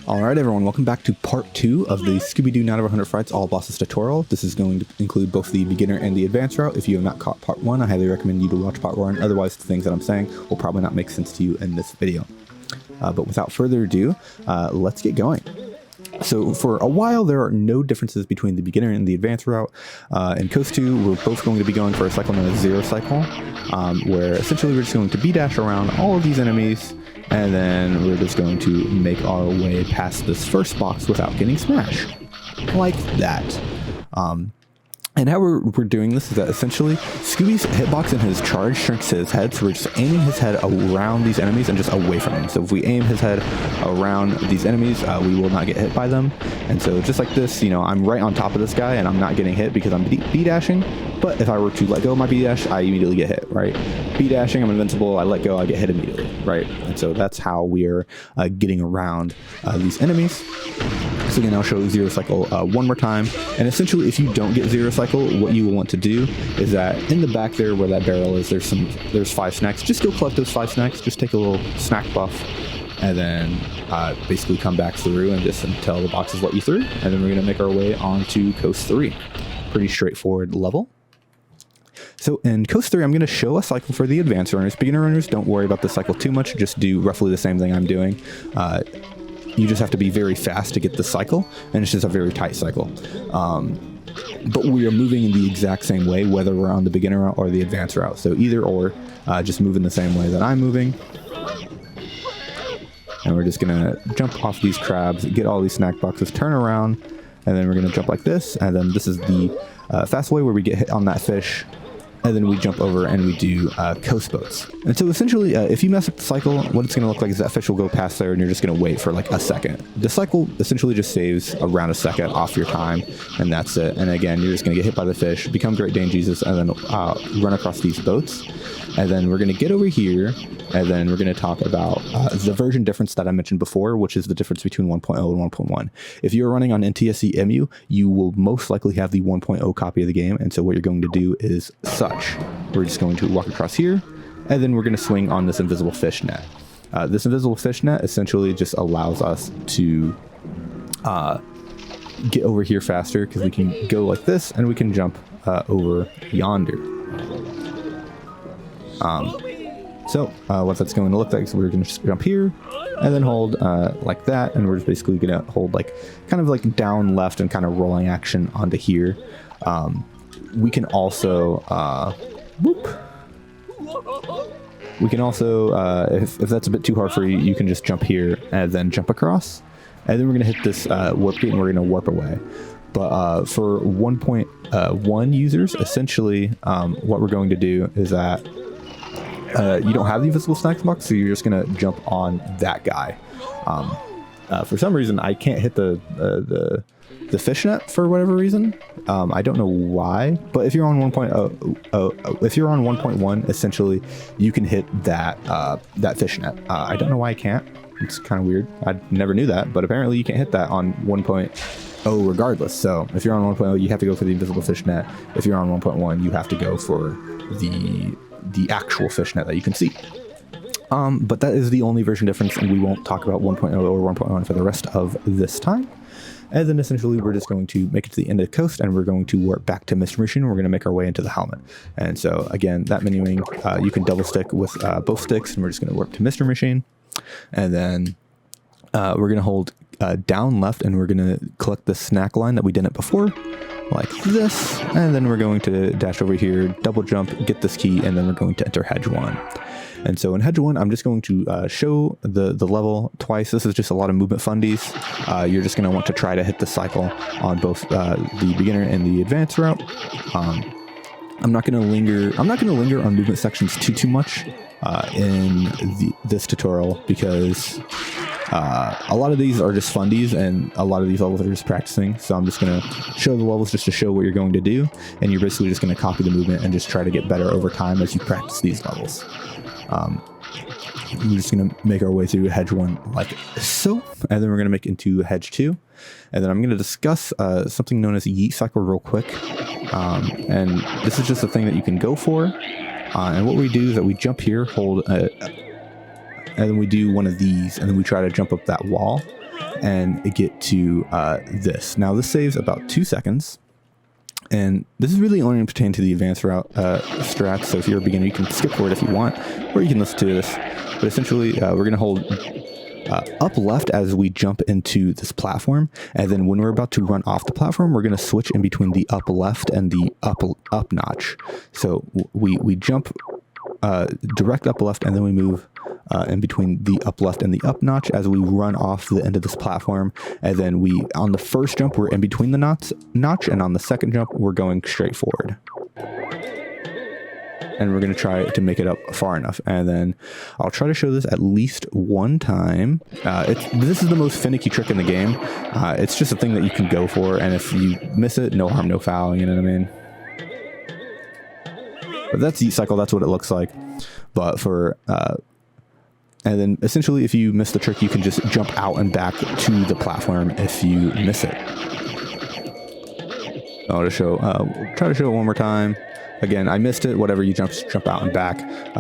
Alright everyone, welcome back to part 2 of the Scooby-Doo 9 over 100 Frights All Bosses tutorial. This is going to include both the beginner and the advanced route. If you have not caught part 1, I highly recommend you to watch part 1, otherwise the things that I'm saying will probably not make sense to you in this video. But without further ado, let's get going. So for a while there are no differences between the beginner and the advanced route. In Coast 2 we're both going to be going for a cycle known as Zero Cycle, where essentially we're just going to B-dash around all of these enemies, and then we're just going to make our way past this first box without getting smashed. Like that. And how we're doing this is that essentially Scooby's hitbox and his charge shrinks his head, so we're just aiming his head around these enemies and just away from them. So if we aim his head around these enemies, we will not get hit by them. And so just like this, you know, I'm right on top of this guy and I'm not getting hit because I'm B-dashing. But if I were to let go of my B-dash, I immediately get hit, right? B-dashing, I'm invincible, I let go, I get hit immediately, right? And so that's how we're getting around these enemies. So again, I'll show Zero Cycle one more time. And essentially, if you don't get Zero Cycle, what you will want to do is that in the back there where that barrel is, there's 5 snacks. Just go collect those 5 snacks. Just take a little snack buff, and then basically come back through and just until the boxes let you through. And then we're going to make our way on to Coast 3. Pretty straightforward level. So in Coast 3, I'm going to show a cycle for the advanced runners. Beginner runners, don't worry about the cycle too much. Just do roughly the same thing I'm doing. You just have to be very fast to get the cycle, and it's just a very tight cycle. But we are moving in the exact same way, whether we're on the beginner route or the advanced route. So either or, just move in the same way that I'm moving. And we're just going to jump off these crabs, get all these snack boxes, turn around, and then we're going to jump like this. And then this is the fast way where we get hit on that fish. And then we jump over and we do coast boats. And so essentially, if you mess up the cycle, what it's going to look like is that fish will go past there and you're just going to wait for like a second. The cycle essentially just saves around a second off your time, and that's it. And again, you're just going to get hit by the fish, become Great Dane Jesus, and then run across these boats. And then we're going to get over here, and then we're going to talk about the version difference that I mentioned before, which is the difference between 1.0 and 1.1. If you're running on NTSC EMU, you will most likely have the 1.0 copy of the game, and so what you're going to do is such. We're just going to walk across here, and then we're going to swing on this invisible fish net. This invisible fish net essentially just allows us to get over here faster, because we can go like this, and we can jump over yonder. So what that's going to look like is we're going to just jump here and then hold like that, and we're just basically going to hold like kind of like down left and kind of rolling action onto here. We can also if that's a bit too hard for you, you can just jump here and then jump across, and then we're going to hit this warp gate and we're going to warp away. But for 1.1 users, essentially what we're going to do is that you don't have the invisible snacks box, so you're just gonna jump on that guy. For some reason, I can't hit the fishnet for whatever reason. I don't know why, but if you're on 1.0, if you're on 1.1, essentially you can hit that that fishnet. I don't know why I can't. It's kind of weird. I never knew that, but apparently you can't hit that on 1.0 regardless. So if you're on 1.0, you have to go for the invisible fishnet. If you're on 1.1, you have to go for the actual fishnet that you can see. But that is the only version difference, and we won't talk about 1.0 or 1.1 for the rest of this time. And then essentially we're just going to make it to the end of the coast, and we're going to warp back to Mystery Machine, and we're going to make our way into the helmet. And so again, that menuing, you can double stick with both sticks, and we're just going to warp to Mystery Machine. And then we're going to hold down left, and we're going to collect the snack line that we did it before, like this, and then we're going to dash over here, double jump, get this key, and then we're going to enter Hedge 1. And so in Hedge 1, I'm just going to show the level twice. This is just a lot of movement fundies. You're just going to want to try to hit the cycle on both the beginner and the advanced route. I'm not going to linger on movement sections too much in this tutorial, because a lot of these are just fundies, and a lot of these levels are just practicing. So I'm just going to show the levels just to show what you're going to do, and you're basically just going to copy the movement and just try to get better over time as you practice these levels. We're just going to make our way through Hedge 1 like so, and then we're going to make into Hedge 2, and then I'm going to discuss something known as Yeet cycle real quick. And this is just a thing that you can go for, and what we do is that we jump here, hold and then we do one of these, and then we try to jump up that wall. and get to this. Now this saves about 2 seconds. And this is really only pertain to the advanced route strats. So if you're a beginner, you can skip forward if you want, or you can listen to this. But essentially, we're going to hold up left as we jump into this platform. And then when we're about to run off the platform, we're going to switch in between the up left and the up notch. So we jump direct up left, and then we move in between the up left and the up notch as we run off the end of this platform. And then on the first jump, we're in between the notch, and on the second jump, we're going straight forward. And we're going to try to make it up far enough. And then I'll try to show this at least one time. This is the most finicky trick in the game. It's just a thing that you can go for. And if you miss it, no harm, no foul. You know what I mean? But that's Yeet cycle. That's what it looks like. But for... and then essentially, if you miss the trick, you can just jump out and back to the platform if you miss it. I'll just try to show it one more time. Again, I missed it. Whatever, you jump out and back.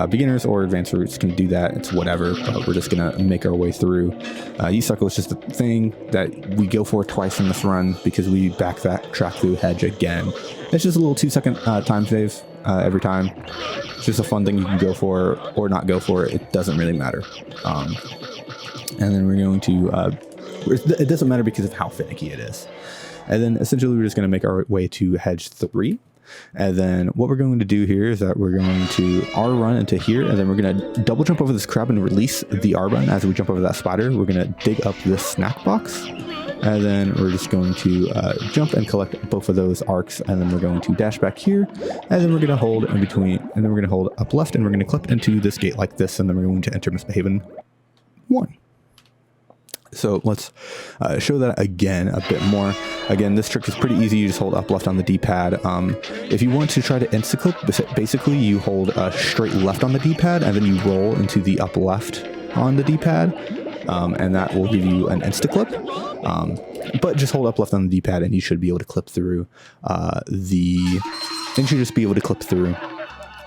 Beginners or advanced routes can do that. It's whatever, but we're just going to make our way through. Yeet cycle is just a thing that we go for twice in this run because we backtrack through Hedge again. It's just a little 2-second time save every time. It's just a fun thing you can go for or not go for. It doesn't really matter. And then we're going to... it doesn't matter because of how finicky it is. And then essentially we're just going to make our way to Hedge 3. And then what we're going to do here is that we're going to R run into here, and then we're going to double jump over this crab and release the R run as we jump over that spider. We're going to dig up this snack box, and then we're just going to jump and collect both of those arcs, and then we're going to dash back here, and then we're going to hold in between, and then we're going to hold up left, and we're going to clip into this gate like this, and then we're going to enter Misbehavin 1. So let's show that again a bit more. Again, this trick is pretty easy. You just hold up left on the D-pad. If you want to try to insta-clip, basically you hold straight left on the D-pad, and then you roll into the up left on the D-pad, and that will give you an insta-clip. But just hold up left on the D-pad, and you should be able to clip through you should just be able to clip through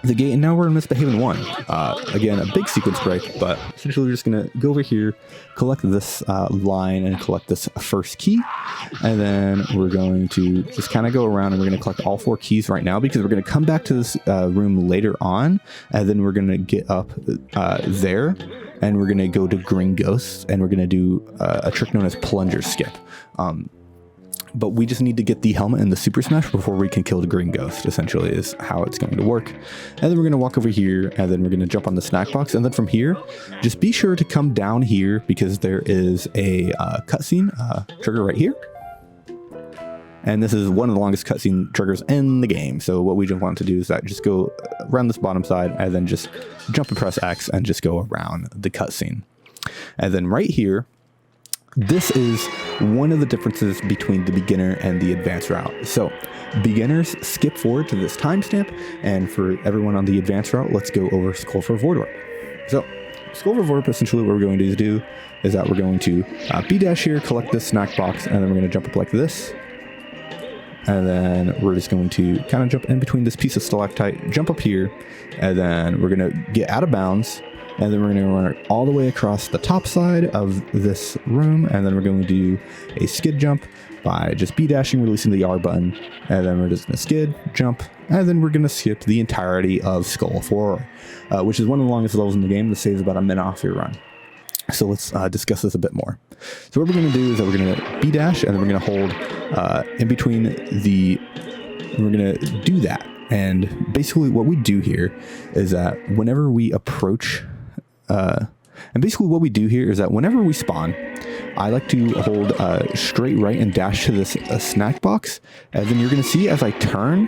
the gate. And now we're in Misbehavin 1. Again, a big sequence break, but essentially we're just going to go over here, collect this line, and collect this first key. And then we're going to just kind of go around, and we're going to collect all 4 keys right now because we're going to come back to this room later on. And then we're going to get up there, and we're going to go to Green Ghosts, and we're going to do a trick known as Plunger Skip. But we just need to get the helmet and the super smash before we can kill the green ghost, essentially, is how it's going to work. And then we're going to walk over here, and then we're going to jump on the snack box. And then from here, just be sure to come down here because there is a cutscene trigger right here. And this is one of the longest cutscene triggers in the game. So what we just want to do is that just go around this bottom side and then just jump and press X and just go around the cutscene. And then right here, this is one of the differences between the beginner and the advanced route. So beginners skip forward to this timestamp, and for everyone on the advanced route, let's go over Skull for Void Warp. So Skull for Void Warp, essentially what we're going to do is that we're going to B-dash here, collect this snack box, and then we're going to jump up like this. And then we're just going to kind of jump in between this piece of stalactite, jump up here, and then we're going to get out of bounds. And then we're going to run it all the way across the top side of this room. And then we're going to do a skid jump by just B-dashing, releasing the R button. And then we're just going to skid, jump, and then we're going to skip the entirety of Skull 4, which is one of the longest levels in the game. This saves about a minute off your run. So let's discuss this a bit more. So what we're going to do is that we're going to B-dash, and then we're going to hold in between we're going to do that. And basically what we do here is that whenever we approach... and basically what we do here is that whenever we spawn, I like to hold straight right and dash to this snack box. And then you're going to see as I turn,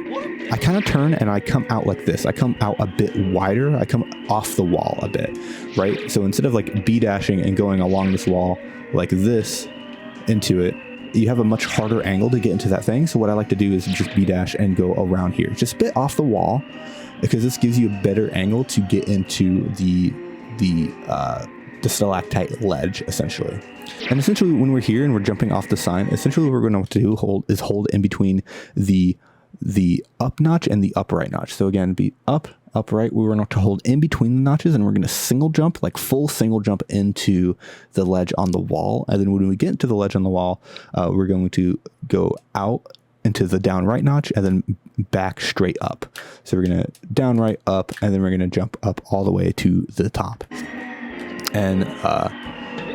I kind of turn and I come out like this. I come out a bit wider. I come off the wall a bit, right? So instead of like B-dashing and going along this wall like this into it, you have a much harder angle to get into that thing. So what I like to do is just B-dash and go around here, just a bit off the wall, because this gives you a better angle to get into the stalactite ledge, essentially. And essentially when we're here and we're jumping off the sign, essentially what we're going to do hold in between the up notch and the upright notch. So again, be up upright, we're going to hold in between the notches, and we're going to single jump, like full single jump into the ledge on the wall. And then when we get to the ledge on the wall, we're going to go out into the down right notch and then back straight up. So we're going to down right up, and then we're going to jump up all the way to the top. And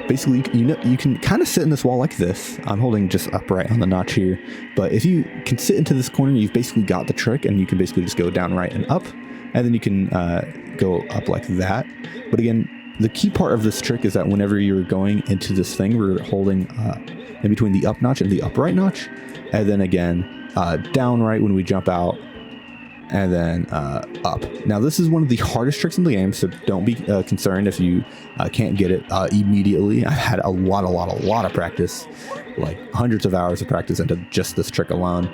basically, you can kind of sit in this wall like this. I'm holding just upright on the notch here, but if you can sit into this corner, you've basically got the trick, and you can basically just go down right and up, and then you can go up like that. But again, the key part of this trick is that whenever you're going into this thing, we're holding in between the up notch and the upright notch, and then again down right when we jump out, and then up. Now this is one of the hardest tricks in the game, so don't be concerned if you can't get it immediately. I've had a lot of practice, like hundreds of hours of practice into just this trick alone.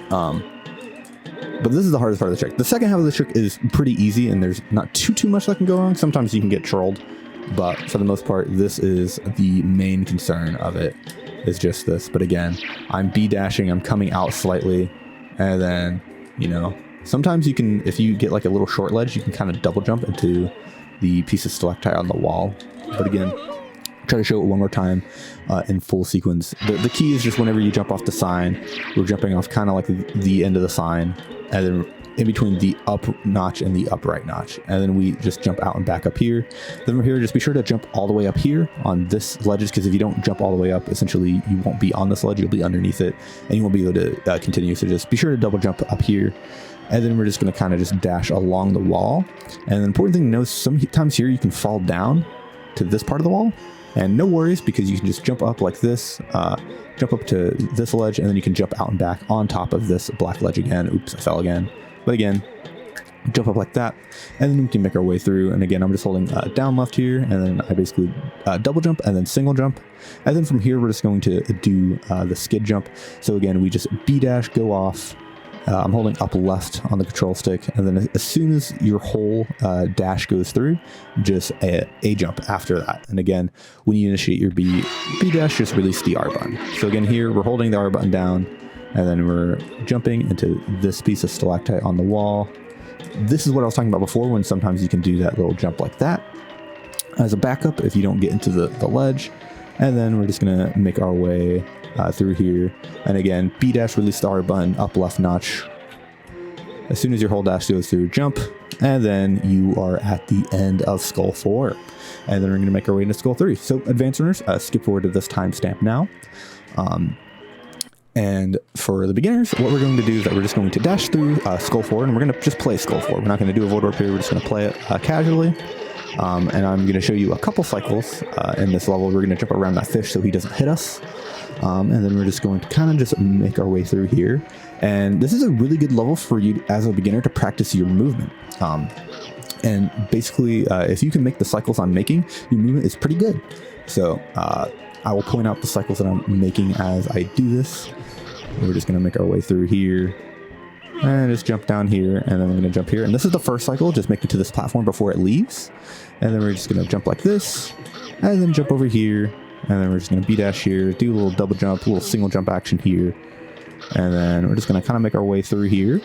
But this is the hardest part of the trick. The second half of the trick is pretty easy, and there's not too much that can go wrong. Sometimes you can get trolled, but for the most part, this is the main concern of it, is just this. But again, I'm B-dashing, I'm coming out slightly, and then, you know, sometimes you can, if you get like a little short ledge, you can kind of double jump into the piece of stalactite on the wall. But again, try to show it one more time in full sequence. The key is just whenever you jump off the sign, we're jumping off kind of like the end of the sign, and then in between the up notch and the upright notch, and then we just jump out and back up here. Then from here, just be sure to jump all the way up here on this ledges, because if you don't jump all the way up, essentially you won't be on this ledge, you'll be underneath it, and you won't be able to continue. So just be sure to double jump up here, and then we're just going to kind of just dash along the wall. And the important thing to know is sometimes here you can fall down to this part of the wall, and no worries, because you can just jump up like this, jump up to this ledge, and then you can jump out and back on top of this black ledge again. Oops, I fell again. But again, jump up like that, and then we can make our way through. And again, I'm just holding down left here, and then I basically double jump and then single jump. And then from here, we're just going to do the skid jump. So again, we just B-dash, go off. I'm holding up left on the control stick, and then as soon as your whole dash goes through, just a jump after that. And again, when you initiate your B-dash, just release the R button. So again, here we're holding the R button down, and then we're jumping into this piece of stalactite on the wall. This is what I was talking about before, when sometimes you can do that little jump like that as a backup if you don't get into the ledge. And then we're just gonna make our way through here. And again, B-dash, release the R button, up left notch. As soon as your whole dash goes through, jump, and then you are at the end of Skull 4. And then we're gonna make our way into Skull 3. So advanced runners, skip forward to this timestamp now. And for the beginners, what we're going to do is that we're just going to dash through Skull 4, and we're going to just play Skull 4. We're not going to do a void warp here, we're just going to play it casually. And I'm going to show you a couple cycles in this level. We're going to jump around that fish so he doesn't hit us. And then we're just going to kind of just make our way through here. And this is a really good level for you as a beginner to practice your movement. And basically, if you can make the cycles I'm making, your movement is pretty good. So I will point out the cycles that I'm making as I do this. We're just going to make our way through here and just jump down here, and then we're going to jump here. And this is the first cycle, just make it to this platform before it leaves. And then we're just going to jump like this, and then jump over here, and then we're just going to B-dash here, do a little double jump, a little single jump action here. And then we're just going to kind of make our way through here.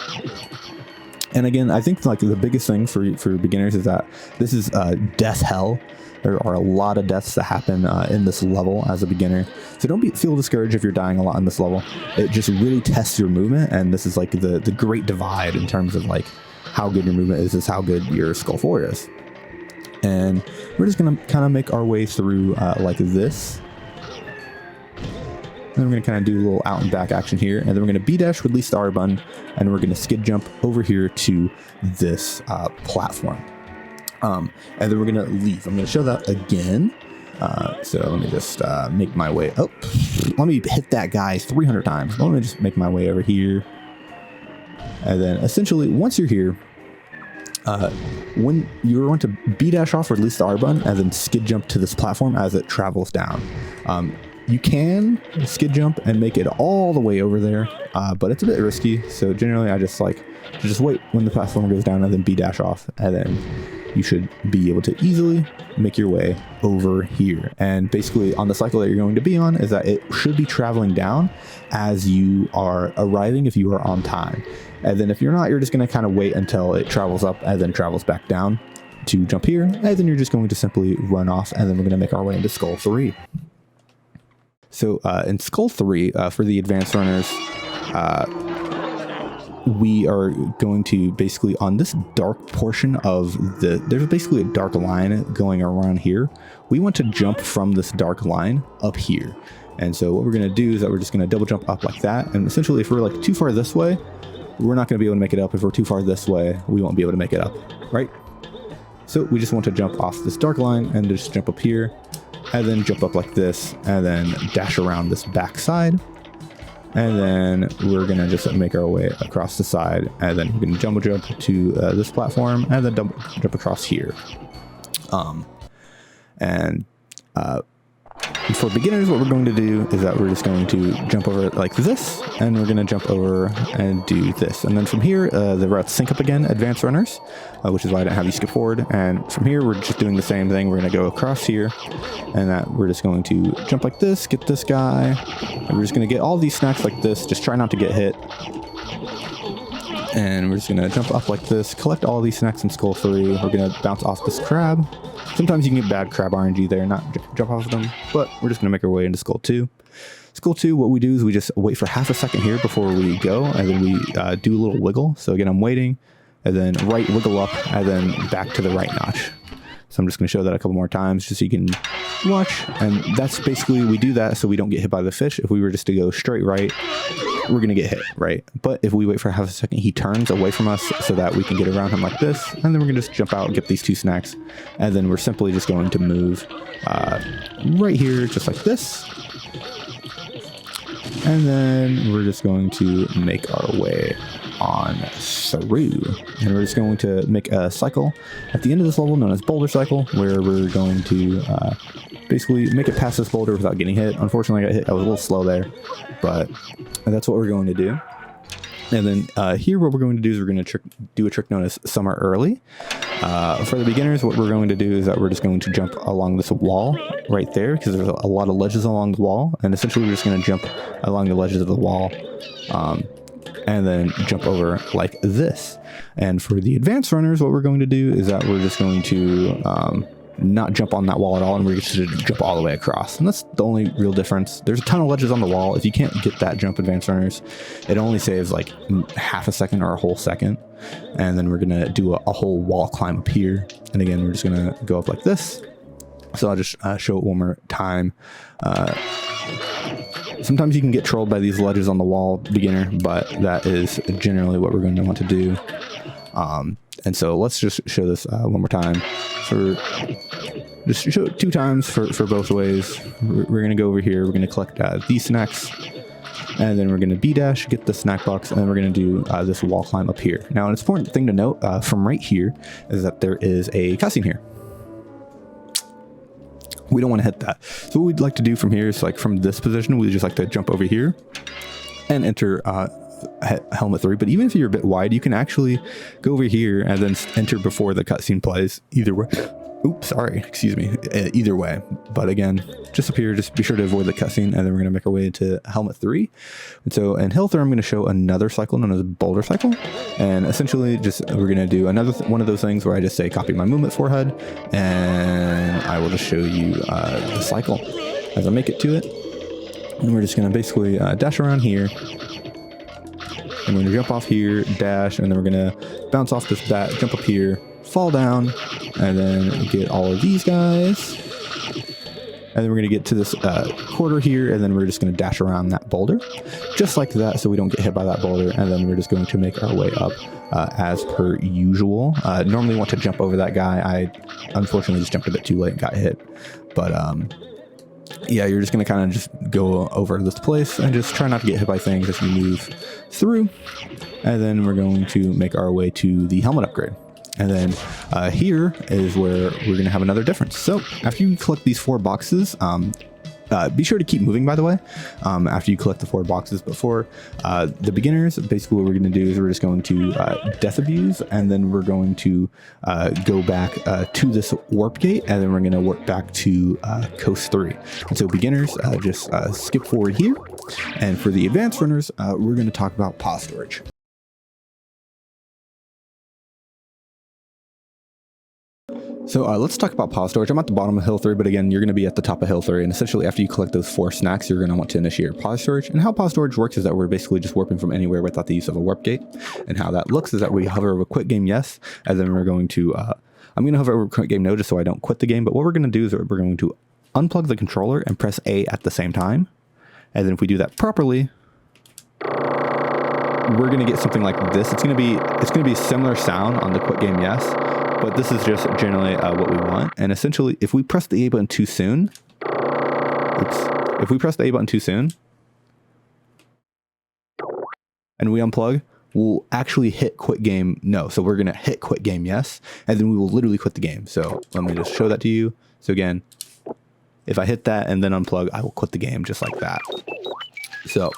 And again, I think like the biggest thing for beginners is that this is death hell. There are a lot of deaths that happen in this level as a beginner. So don't feel discouraged if you're dying a lot in this level. It just really tests your movement, and this is like the great divide in terms of like how good your movement is how good your Skull 4 is. And we're just going to kind of make our way through like this. And we're going to kind of do a little out and back action here. And then we're going to B-dash, release the R button, and we're going to skid jump over here to this platform. And then we're going to leave. I'm going to show that again. So let me just make my way up. Let me hit that guy 300 times. Let me just make my way over here. And then essentially, once you're here, when you're going to B-dash off, release the R button, and then skid jump to this platform as it travels down. You can skid jump and make it all the way over there, but it's a bit risky. So generally, I just like to just wait when the platform goes down and then B-dash off, and then you should be able to easily make your way over here. And basically on the cycle that you're going to be on is that it should be traveling down as you are arriving if you are on time. And then if you're not, you're just going to kind of wait until it travels up and then travels back down to jump here. And then you're just going to simply run off, and then we're going to make our way into Skull 3. So in Skull 3, for the advanced runners, we are going to basically on this dark portion of there's basically a dark line going around here. We want to jump from this dark line up here. And so what we're going to do is that we're just going to double jump up like that. And essentially if we're like too far this way, we're not going to be able to make it up. If we're too far this way, we won't be able to make it up, right? So we just want to jump off this dark line and just jump up here and then jump up like this and then dash around this back side. And then we're going to just make our way across the side, and then we're going to jump to this platform and then jump across here. For beginners, what we're going to do is that we're just going to jump over like this, and we're going to jump over and do this. And then from here, the routes sync up again, advanced runners, which is why I didn't have you skip forward. And from here, we're just doing the same thing. We're going to go across here, and that we're just going to jump like this, get this guy. And we're just going to get all these snacks like this. Just try not to get hit. And we're just going to jump up like this, collect all these snacks in Skull 3. We're going to bounce off this crab. Sometimes you can get bad crab RNG there, not jump off of them, but we're just going to make our way into Skull 2. Skull 2, what we do is we just wait for half a second here before we go, and then we do a little wiggle. So again, I'm waiting, and then right wiggle up, and then back to the right notch. So I'm just going to show that a couple more times just so you can watch. And that's basically, we do that so we don't get hit by the fish. If we were just to go straight right, we're going to get hit, right? But if we wait for half a second, he turns away from us so that we can get around him like this. And then we're going to just jump out and get these 2 snacks. And then we're simply just going to move right here, just like this. And then we're just going to make our way on through. And we're just going to make a cycle at the end of this level known as Boulder Cycle, where we're going to basically make it past this boulder without getting hit. Unfortunately, I got hit. I was a little slow there, but that's what we're going to do. And then here, what we're going to do is we're going to do a trick known as Summer Early. For the beginners, what we're going to do is that we're just going to jump along this wall right there, because there's a lot of ledges along the wall. And essentially, we're just going to jump along the ledges of the wall and then jump over like this. And for the advanced runners, what we're going to do is that we're just going to not jump on that wall at all, and we're just going to jump all the way across. And that's the only real difference. There's a ton of ledges on the wall. If you can't get that jump, advanced runners, it only saves like half a second or a whole second. And then we're going to do a whole wall climb up here. And again, we're just going to go up like this. So I'll just show it one more time. Sometimes you can get trolled by these ledges on the wall, beginner, but that is generally what we're going to want to do. And so let's just show this one more time. Just show it 2 times for both ways. We're going to go over here. We're going to collect these snacks, and then we're going to B-dash, get the snack box, and then we're going to do this wall climb up here. Now, an important thing to note from right here is that there is a cutscene here. We don't want to hit that. So what we'd like to do from here is, like, from this position, we just like to jump over here and enter helmet 3. But even if you're a bit wide, you can actually go over here and then enter before the cutscene plays. Either way. Oops, sorry, excuse me. Either way. But again, just up here, just be sure to avoid the cutscene, and then we're going to make our way into helmet 3. And so in hill 3, I'm going to show another cycle known as Boulder Cycle. And essentially, we're going to do another one of those things where I just say copy my movement forehead, and I will just show you the cycle as I make it to it. And we're just going to basically dash around here. I'm going to jump off here, dash, and then we're going to bounce off this bat, jump up here, fall down, and then get all of these guys. And then we're going to get to this quarter here, and then we're just going to dash around that boulder, just like that, so we don't get hit by that boulder. And then we're just going to make our way up as per usual. Normally want to jump over that guy. I unfortunately just jumped a bit too late and got hit. But yeah, you're just going to kind of just go over this place and just try not to get hit by things as you move through. And then we're going to make our way to the helmet upgrade. And then here is where we're going to have another difference. So after you collect these 4 boxes, Be sure to keep moving, by the way, after you collect the 4 boxes. But for the beginners, basically what we're going to do is we're just going to death abuse, and then we're going to go back to this warp gate, and then we're going to warp back to coast 3. And so beginners, just skip forward here. And for the advanced runners, we're going to talk about pause storage. So let's talk about pause storage. I'm at the bottom of hill 3, but again, you're going to be at the top of hill 3. And essentially, after you collect those 4 snacks, you're going to want to initiate pause storage. And how pause storage works is that we're basically just warping from anywhere without the use of a warp gate. And how that looks is that we hover over quit game yes, and then we're going to, I'm going to hover over quit game no just so I don't quit the game. But what we're going to do is we're going to unplug the controller and press A at the same time. And then if we do that properly, we're going to get something like this. It's going to be a similar sound on the quit game yes. But this is just generally what we want. And essentially, if we press the A button too soon, if we press the A button too soon, and we unplug, we'll actually hit quit game no. So we're going to hit quit game yes, and then we will literally quit the game. So let me just show that to you. So again, if I hit that and then unplug, I will quit the game just like that. So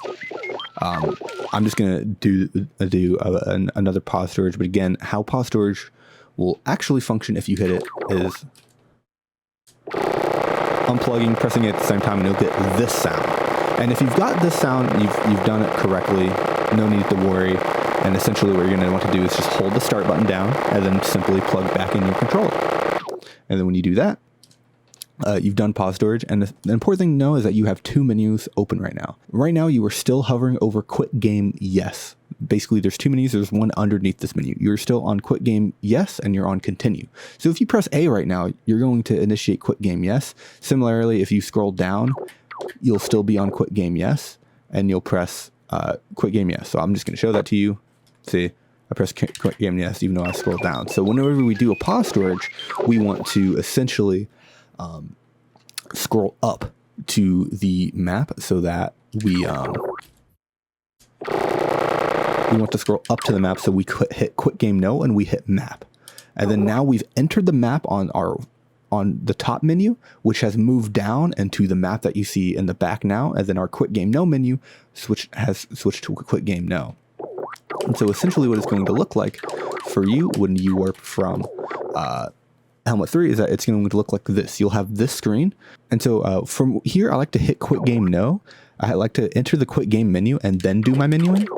I'm just going to do another pause storage. But again, how pause storage will actually function if you hit it is unplugging, pressing it at the same time, and you'll get this sound. And if you've got this sound, you've done it correctly. No need to worry. And essentially what you're going to want to do is just hold the start button down and then simply plug back in your controller. And then when you do that, you've done pause storage. And the important thing to know is that you have 2 menus open right now. Right now, you are still hovering over quit game yes. Basically, there's 2 menus. There's one underneath this menu. You're still on quit game yes, and you're on continue. So if you press A right now, you're going to initiate quit game yes. Similarly, if you scroll down, you'll still be on quit game yes, and you'll press quit game yes. So I'm just going to show that to you. See, I press quit game yes, even though I scroll down. So whenever we do a pause storage, we want to essentially scroll up to the map so that we want to scroll up to the map so we hit quit game no and we hit map. And then now we've entered the map on the top menu, which has moved down into the map that you see in the back now. And then our quit game no menu has switched to quit game no. And so essentially what it's going to look like for you when you warp from Helmet 3 is that it's going to look like this. You'll have this screen. And so from here, I like to hit quit game no. I like to enter the quit game menu and then do my menuing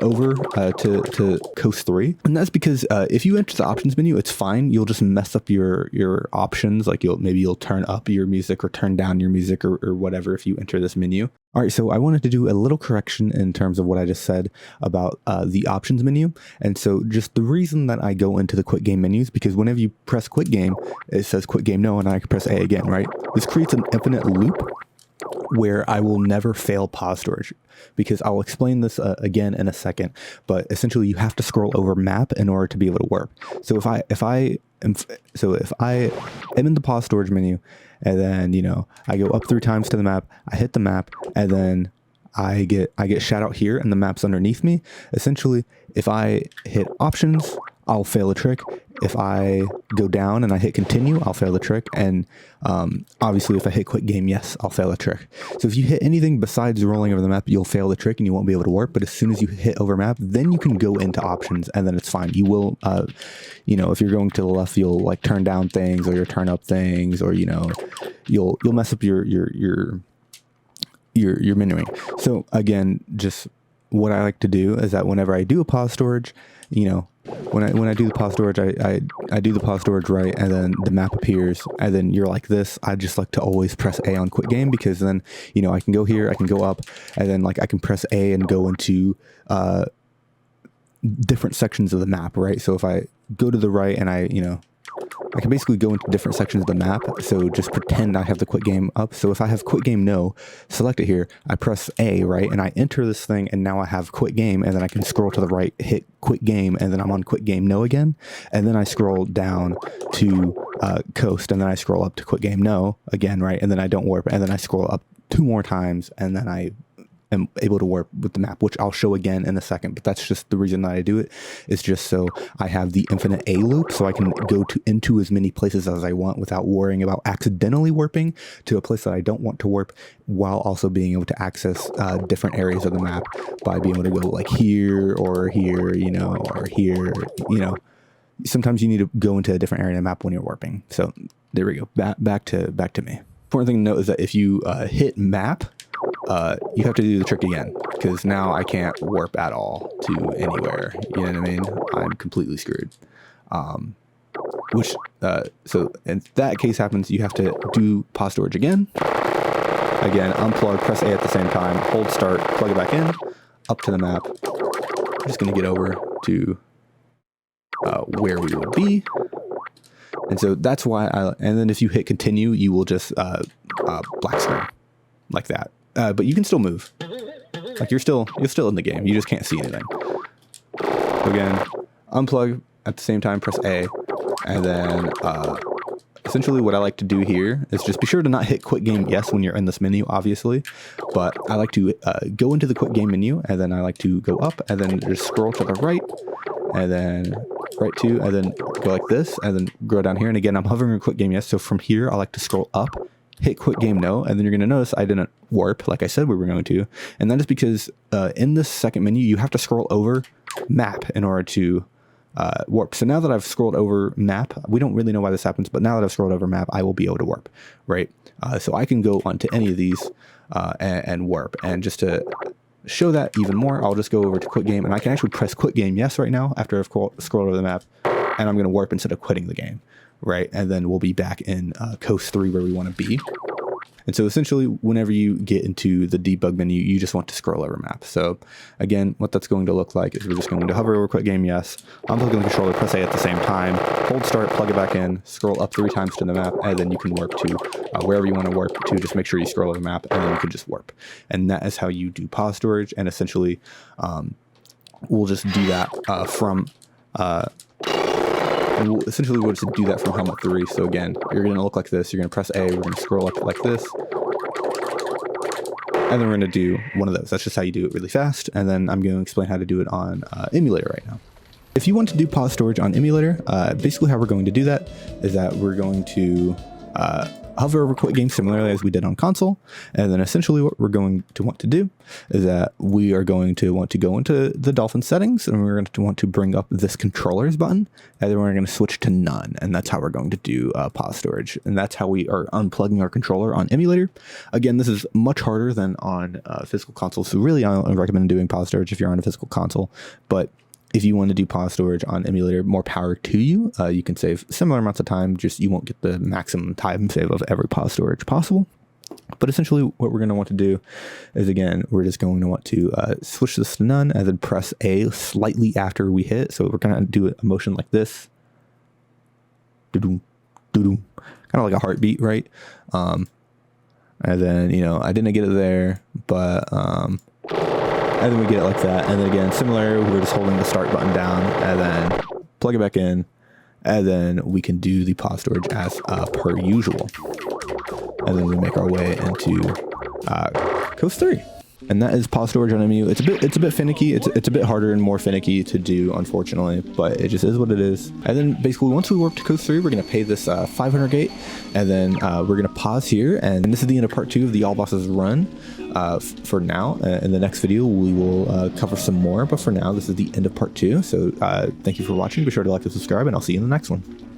over to coast 3. And that's because if you enter the options menu, it's fine. You'll just mess up your options. Like maybe you'll turn up your music or turn down your music or whatever if you enter this menu. All right, so I wanted to do a little correction in terms of what I just said about the options menu. And so just the reason that I go into the quit game menus, because whenever you press quit game, it says quit game no, and I can press A again, right? This creates an infinite loop where I will never fail pause storage, because I'll explain this again in a second, but essentially you have to scroll over map in order to be able to warp. So if I am in the pause storage menu, and then, you know, I go up 3 times to the map, I hit the map, and then I get shout out here and the map's underneath me. Essentially, if I hit options, I'll fail a trick. If I go down and I hit continue, I'll fail the trick. And obviously, if I hit quit game yes, I'll fail a trick. So if you hit anything besides rolling over the map, you'll fail the trick and you won't be able to warp. But as soon as you hit over map, then you can go into options and then it's fine. You will, you know, if you're going to the left, you'll like turn down things or you'll turn up things, or, you know, you'll mess up your menuing. So again, just what I like to do is that whenever I do a pause storage, you know, when I do the pause storage, I do the pause storage right, and then the map appears, and then you're like this. I just like to always press A on quit game, because then, you know, I can go here, I can go up, and then like I can press A and go into different sections of the map, right? So if I go to the right and I can basically go into different sections of the map. So just pretend I have the quit game up. So if I have quit game no, select it here, I press A, right? And I enter this thing, and now I have quit game, and then I can scroll to the right, hit quit game, and then I'm on quit game no again. And then I scroll down to coast, and then I scroll up to quit game no again, right? And then I don't warp, and then I scroll up 2 more times, and then I am able to warp with the map, which I'll show again in a second, but that's just the reason that I do it. It's just so I have the infinite A loop, so I can go into as many places as I want without worrying about accidentally warping to a place that I don't want to warp, while also being able to access different areas of the map by being able to go like here or here, you know, or here, you know. Sometimes you need to go into a different area of the map when you're warping. So there we go. Back to me. Important thing to note is that if you hit map, you have to do the trick again, because now I can't warp at all to anywhere. You know what I mean? I'm completely screwed. So in that case happens, you have to do pause storage again. Again, unplug, press A at the same time, hold start, plug it back in, up to the map. I'm just going to get over to where we would be. And so that's why and then if you hit continue, you will just black screen like that. But you can still move. Like you're still in the game. You just can't see anything. Again, unplug at the same time, press A, and then essentially what I like to do here is just be sure to not hit quit game yes when you're in this menu, obviously. But I like to go into the quit game menu, and then I like to go up and then just scroll to the right, and then right two, and then go like this, and then go down here. And again, I'm hovering on quit game yes. So from here, I like to scroll up, hit quit game no, and then you're going to notice I didn't warp like I said we were going to. And that is because in this second menu, you have to scroll over map in order to warp. So now that I've scrolled over map, we don't really know why this happens, but now that I've scrolled over map, I will be able to warp, right? So I can go onto any of these and warp. And just to show that even more, I'll just go over to quit game, and I can actually press quit game yes right now after I've scrolled over the map, and I'm going to warp instead of quitting the game, right? And then we'll be back in coast 3 where we want to be. And so essentially, whenever you get into the debug menu, you just want to scroll over map. So again, what that's going to look like is we're just going to hover over quit game yes, unplug the controller, press A at the same time, hold start, plug it back in, scroll up 3 times to the map, and then you can warp to wherever you want to warp to. Just make sure you scroll over the map, and then you can just warp. And that is how you do pause storage. And essentially, we'll just do that from... we'll just do that from helmet 3. So again, you're going to look like this. You're going to press A. We're going to scroll up like this. And then we're going to do one of those. That's just how you do it really fast. And then I'm going to explain how to do it on emulator right now. If you want to do pause storage on emulator, basically how we're going to do that is that we're going to hover over quit game similarly as we did on console. And then essentially what we're going to want to do is that we are going to want to go into the Dolphin settings, and we're going to want to bring up this controllers button, and then we're going to switch to none. And that's how we're going to do pause storage. And that's how we are unplugging our controller on emulator. Again, this is much harder than on physical console. So really I don't recommend doing pause storage if you're on a physical console, but if you want to do pause storage on emulator, more power to you. You can save similar amounts of time, just you won't get the maximum time save of every pause storage possible. But essentially what we're going to want to do is, again, we're just going to want to switch this to none and then press A slightly after we hit. So we're going to do a motion like this. Kind of like a heartbeat, right? And then, you know, I didn't get it there, but... and then we get it like that. And then again, similar, we're just holding the start button down and then plug it back in. And then we can do the pause storage as per usual. And then we make our way into coast 3. And that is pause storage on MU. It's a bit finicky. It's a bit harder and more finicky to do, unfortunately, but it just is what it is. And then basically once we warp to coast 3, we're going to pay this 500 gate, and then we're going to pause here. And this is the end of part 2 of the All Bosses run for now. In the next video, we will cover some more, but for now, this is the end of part 2. So thank you for watching. Be sure to like and subscribe, and I'll see you in the next one.